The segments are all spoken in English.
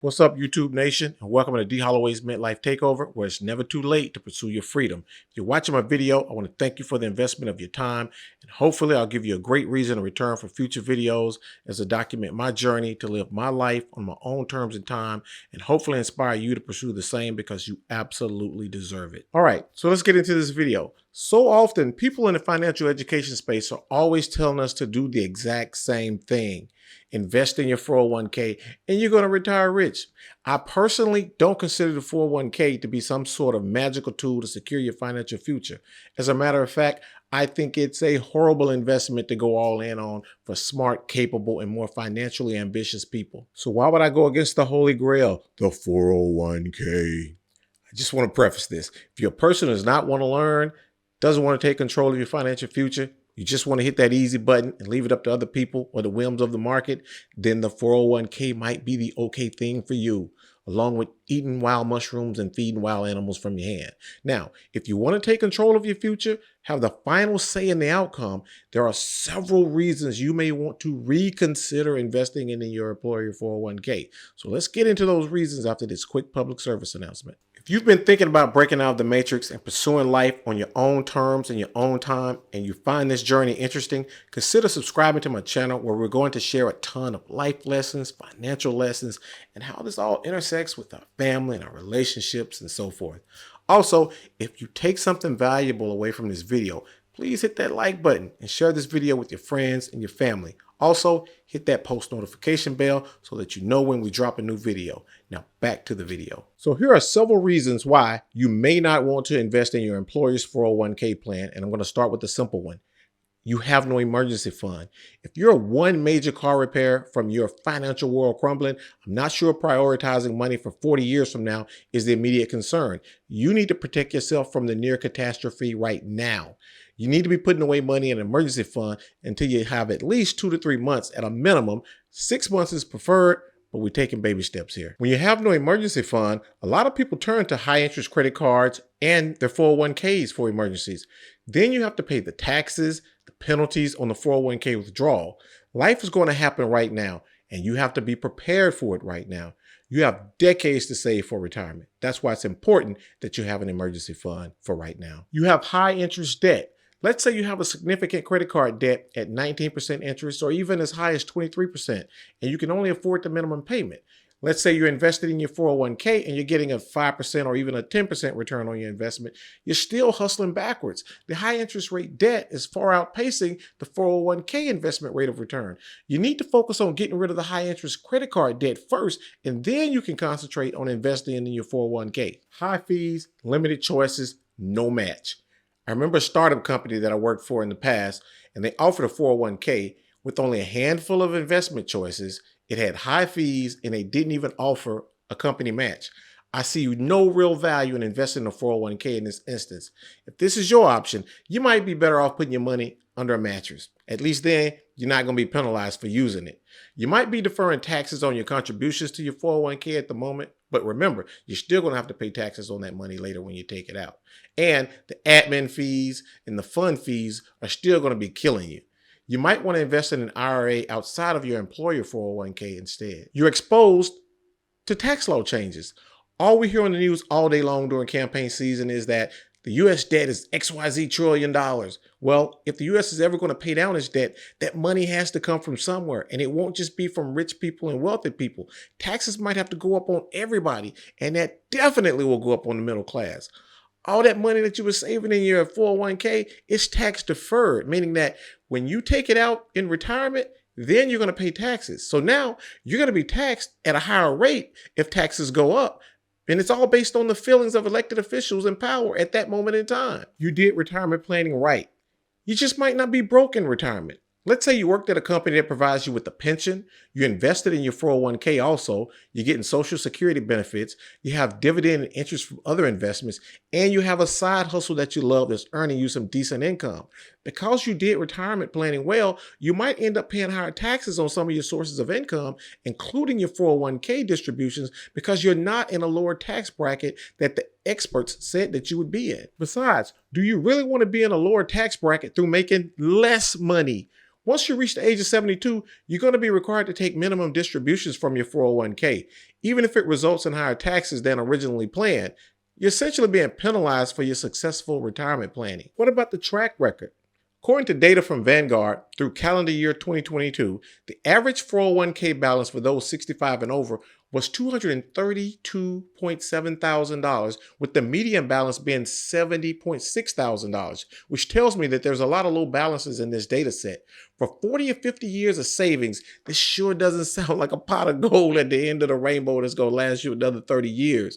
What's up, YouTube Nation, and welcome to D. Holloway's Midlife Takeover, where it's never too late to pursue your freedom. If you're watching my video, I want to thank you for the investment of your time, and hopefully I'll give you a great reason in return for future videos as I document my journey to live my life on my own terms and time, and hopefully inspire you to pursue the same because you absolutely deserve it. All right, so let's get into this video. So often, people in the financial education space are always telling us to do the exact same thing. Invest in your 401k and you're going to retire rich. I personally don't consider the 401k to be some sort of magical tool to secure your financial future. As a matter of fact, I think it's a horrible investment to go all in on for smart, capable, and more financially ambitious people. So why would I go against the holy grail, the 401k? I just want to preface this. If you're a person who does not want to learn, doesn't want to take control of your financial future, you just want to hit that easy button and leave it up to other people or the whims of the market, then the 401k might be the okay thing for you, along with eating wild mushrooms and feeding wild animals from your hand. Now, if you want to take control of your future, have the final say in the outcome, there are several reasons you may want to reconsider investing in your employer 401k. So let's get into those reasons after this quick public service announcement. If you've been thinking about breaking out of the matrix and pursuing life on your own terms and your own time, and you find this journey interesting, consider subscribing to my channel where we're going to share a ton of life lessons, financial lessons, and how this all intersects with our family and our relationships and so forth. Also, if you take something valuable away from this video, please hit that like button and share this video with your friends and your family. Also, hit that post notification bell so that you know when we drop a new video. Now back to the video. So here are several reasons why you may not want to invest in your employer's 401k plan, and I'm going to start with the simple one. You have no emergency fund. If you're one major car repair from your financial world crumbling, I'm not sure prioritizing money for 40 years from now is the immediate concern. You need to protect yourself from the near catastrophe right now. You need to be putting away money in an emergency fund until you have at least 2 to 3 months at a minimum. 6 months is preferred, but we're taking baby steps here. When you have no emergency fund, a lot of people turn to high interest credit cards and their 401ks for emergencies. Then you have to pay the taxes, the penalties on the 401k withdrawal. Life is going to happen right now, and you have to be prepared for it right now. You have decades to save for retirement. That's why it's important that you have an emergency fund for right now. You have high interest debt. Let's say you have a significant credit card debt at 19% interest or even as high as 23%, and you can only afford the minimum payment. Let's say you're invested in your 401k and you're getting a 5% or even a 10% return on your investment. You're still hustling backwards. The high interest rate debt is far outpacing the 401k investment rate of return. You need to focus on getting rid of the high interest credit card debt first, and then you can concentrate on investing in your 401k. High fees, limited choices, no match. I remember a startup company that I worked for in the past, and they offered a 401k with only a handful of investment choices. It had high fees, and they didn't even offer a company match. I see no real value in investing in a 401k in this instance. If this is your option, you might be better off putting your money under a mattress. At least then, you're not going to be penalized for using it. You might be deferring taxes on your contributions to your 401k at the moment, but remember, you're still going to have to pay taxes on that money later when you take it out. And the admin fees and the fund fees are still going to be killing you. You might want to invest in an IRA outside of your employer 401k instead. You're exposed to tax law changes. All we hear on the news all day long during campaign season is that the U.S. debt is XYZ trillion dollars. Well, if the U.S. is ever going to pay down its debt, that money has to come from somewhere, and it won't just be from rich people and wealthy people. Taxes might have to go up on everybody, and that definitely will go up on the middle class. All that money that you were saving in your 401k is tax deferred, meaning that when you take it out in retirement, then you're going to pay taxes. So now you're going to be taxed at a higher rate if taxes go up. And it's all based on the feelings of elected officials in power at that moment in time. You did retirement planning right. You just might not be broke in retirement. Let's say you worked at a company that provides you with a pension, you invested in your 401k also, you're getting Social Security benefits, you have dividend and interest from other investments, and you have a side hustle that you love that's earning you some decent income. Because you did retirement planning well, you might end up paying higher taxes on some of your sources of income, including your 401k distributions, because you're not in a lower tax bracket that the experts said that you would be in. Besides, do you really want to be in a lower tax bracket through making less money? Once you reach the age of 72, you're going to be required to take minimum distributions from your 401k. Even if it results in higher taxes than originally planned, you're essentially being penalized for your successful retirement planning. What about the track record? According to data from Vanguard, through calendar year 2022, the average 401k balance for those 65 and over was $232.7 thousand, with the median balance being $70.6 thousand, which tells me that there's a lot of low balances in this data set. For 40 or 50 years of savings, this sure doesn't sound like a pot of gold at the end of the rainbow that's going to last you another 30 years.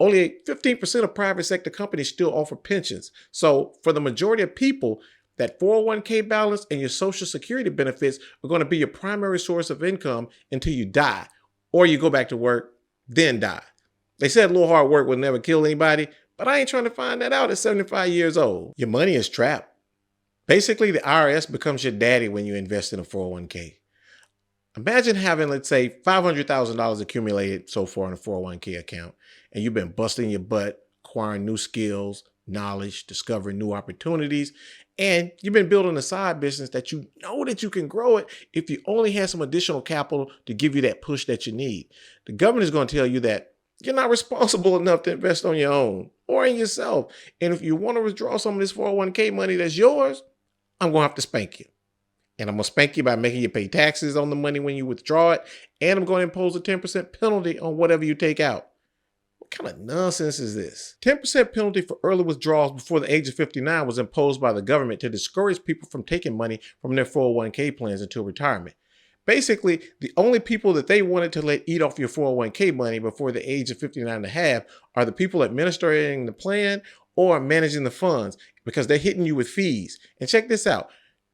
Only 15% of private sector companies still offer pensions. So for the majority of people, that 401k balance and your Social Security benefits are going to be your primary source of income until you die, or you go back to work, then die. They said a little hard work will never kill anybody, but I ain't trying to find that out at 75 years old. Your money is trapped. Basically, the IRS becomes your daddy when you invest in a 401k. Imagine having, let's say, $500,000 accumulated so far in a 401k account, and you've been busting your butt, acquiring new skills, knowledge, discovering new opportunities, and you've been building a side business that you know that you can grow it if you only had some additional capital to give you that push that you need. The government is going to tell you that you're not responsible enough to invest on your own or in yourself. And if you want to withdraw some of this 401k money that's yours, I'm going to have to spank you. And I'm going to spank you by making you pay taxes on the money when you withdraw it. And I'm going to impose a 10% penalty on whatever you take out. What kind of nonsense is this? 10% penalty for early withdrawals before the age of 59 was imposed by the government to discourage people from taking money from their 401k plans until retirement. Basically, the only people that they wanted to let eat off your 401k money before the age of 59 and a half are the people administering the plan or managing the funds, because they're hitting you with fees. And check this out.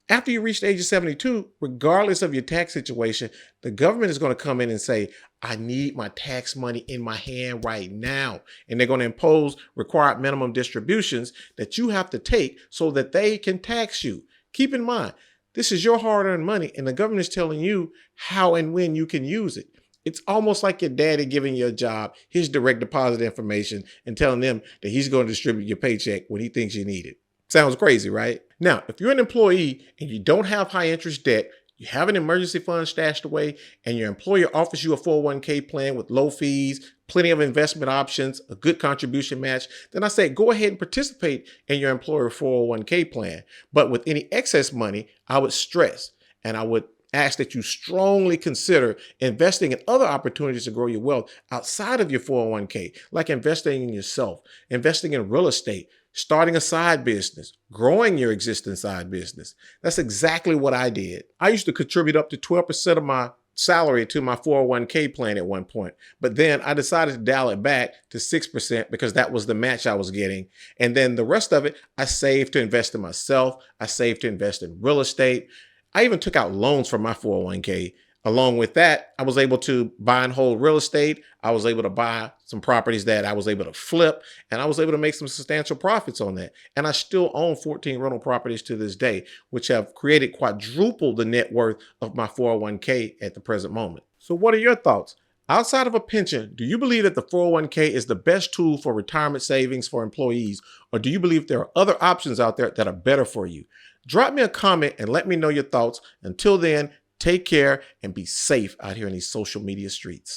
After you reach the age of 72, regardless of your tax situation, the government is going to come in and say, I need my tax money in my hand right now. And they're going to impose required minimum distributions that you have to take so that they can tax you. Keep in mind, this is your hard-earned money, and the government is telling you how and when you can use it. It's almost like your daddy giving you a job, his direct deposit information, and telling them that he's going to distribute your paycheck when he thinks you need it. Sounds crazy, right? Now, if you're an employee and you don't have high interest debt, you have an emergency fund stashed away, and your employer offers you a 401k plan with low fees, plenty of investment options, a good contribution match, then I say go ahead and participate in your employer 401k plan. But with any excess money, I would stress and I would ask that you strongly consider investing in other opportunities to grow your wealth outside of your 401k, like investing in yourself, investing in real estate, starting a side business, growing your existing side business. That's exactly what I did. I used to contribute up to 12% of my salary to my 401k plan at one point, but then I decided to dial it back to 6% because that was the match I was getting. And then the rest of it, I saved to invest in myself. I saved to invest in real estate. I even took out loans from my 401k. Along with that, I was able to buy and hold real estate. I was able to buy some properties that I was able to flip, and I was able to make some substantial profits on that. And I still own 14 rental properties to this day, which have created quadruple the net worth of my 401k at the present moment. So what are your thoughts? Outside of a pension, do you believe that the 401k is the best tool for retirement savings for employees, or do you believe there are other options out there that are better for you? Drop me a comment and let me know your thoughts. Until then, take care and be safe out here in these social media streets.